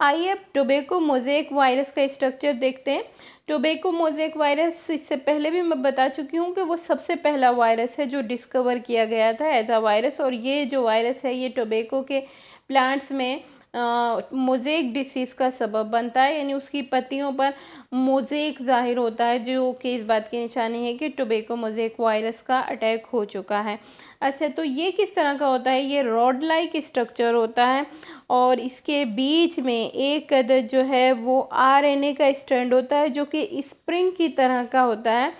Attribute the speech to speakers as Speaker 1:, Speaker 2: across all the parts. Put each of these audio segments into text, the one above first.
Speaker 1: आइए अब tobacco mosaic virus का स्ट्रक्चर देखते हैं। टोबैको मोज़ेक वायरस, इससे पहले भी मैं बता चुकी हूँ कि वो सबसे पहला वायरस है जो डिस्कवर किया गया था एज अ वायरस। और ये जो वायरस है ये टोबैको के प्लांट्स में मोज़ेक डिसीज़ का सबब बनता है, यानी उसकी पत्तियों पर मोज़ेक ज़ाहिर होता है, जो कि इस बात की निशानी है कि टोबैको मोज़ेक वायरस का अटैक हो चुका है। अच्छा, तो ये किस तरह का होता है? ये रॉड लाइक स्ट्रक्चर होता है और इसके बीच में एक अदद जो है वो आरएनए का स्ट्रैंड होता है, जो कि स्प्रिंग की तरह का होता है।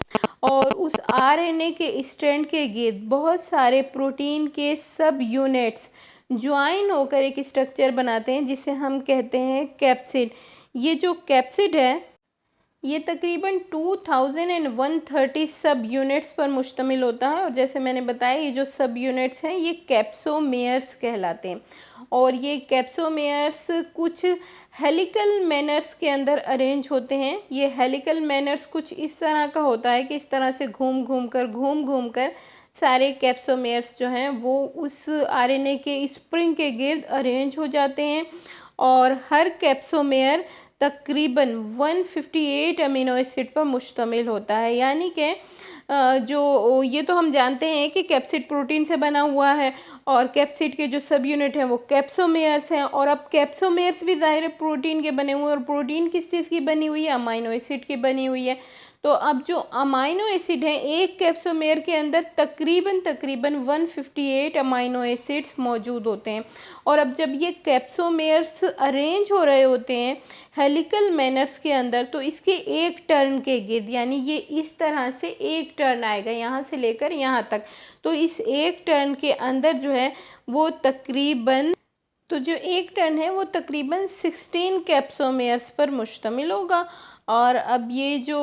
Speaker 1: और उस आरएनए के स्ट्रैंड के गिर्द बहुत सारे प्रोटीन के सब यूनिट्स ज्वाइन होकर एक स्ट्रक्चर बनाते हैं, जिसे हम कहते हैं कैप्सिड। ये जो कैप्सिड है ये तकरीबन 2130 सब यूनिट्स पर मुश्तमिल होता है। और जैसे मैंने बताया, ये जो सब यूनिट्स हैं ये कैप्सोमेयर्स कहलाते हैं। और ये कैप्सोमेयर्स कुछ हेलिकल मैनर्स के अंदर अरेंज होते हैं। ये हेलिकल मैनर्स कुछ इस तरह का होता है कि इस तरह से घूम घूम कर सारे कैप्सोमेयर्स जो हैं वो उस आरएनए के स्प्रिंग के गिर्द अरेंज हो जाते हैं। और हर कैप्सोमेयर तकरीबन 158 अमीनो एसिड पर मुश्तमिल होता है। यानी कि जो ये तो हम जानते हैं कि कैप्सिड प्रोटीन से बना हुआ है और कैप्सिड के जो सब यूनिट हैं वो कैप्सोमेयर्स हैं। और अब कैप्सोमेयर्स भी ज़ाहिर है प्रोटीन के बने हुए हैं, और प्रोटीन किस चीज़ की बनी हुई है? अमाइनो एसिड की बनी हुई है। तो अब जो अमाइनो एसिड हैं, एक कैप्सोमेयर के अंदर तकरीबन 158 अमाइनो एसिड्स मौजूद होते हैं। और अब जब ये कैप्सोमेयर्स अरेंज हो रहे होते हैं हेलिकल मैनर्स के अंदर, तो इसके एक टर्न के गिर्द, यानी ये इस तरह से एक टर्न आएगा यहाँ से लेकर यहाँ तक। तो इस एक टर्न के अंदर जो है वो तकरीबन तो जो एक टर्न है वो तकरीबन 16 कैप्सोमेयर्स पर मुश्तमिल होगा। और अब ये जो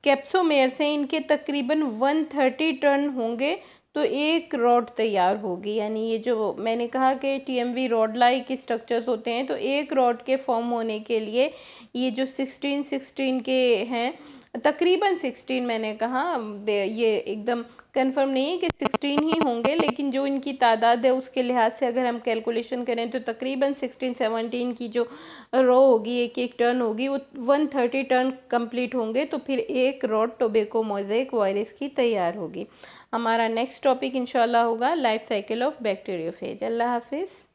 Speaker 1: कैप्सोमेयर्स हैं इनके तकरीबन 130 टर्न होंगे तो एक रॉड तैयार होगी। यानी ये जो मैंने कहा कि टीएमवी रॉड लाइक स्ट्रक्चर्स होते हैं, तो एक रॉड के फॉर्म होने के लिए ये जो 16 के हैं, तकरीबन 16 मैंने कहा, ये एकदम कंफर्म नहीं है कि 16 ही होंगे, लेकिन जो इनकी तादाद है उसके लिहाज से अगर हम कैलकुलेशन करें तो तकरीबन 16-17 की जो रो होगी, एक एक टर्न होगी, वो 130 टर्न कंप्लीट होंगे तो फिर एक रॉड टोबैको मोज़ेक वायरस की तैयार होगी। हमारा नेक्स्ट टॉपिक इंशाल्लाह होगा लाइफ साइकिल ऑफ बैक्टीरियोफेज। अल्लाह हाफिज़।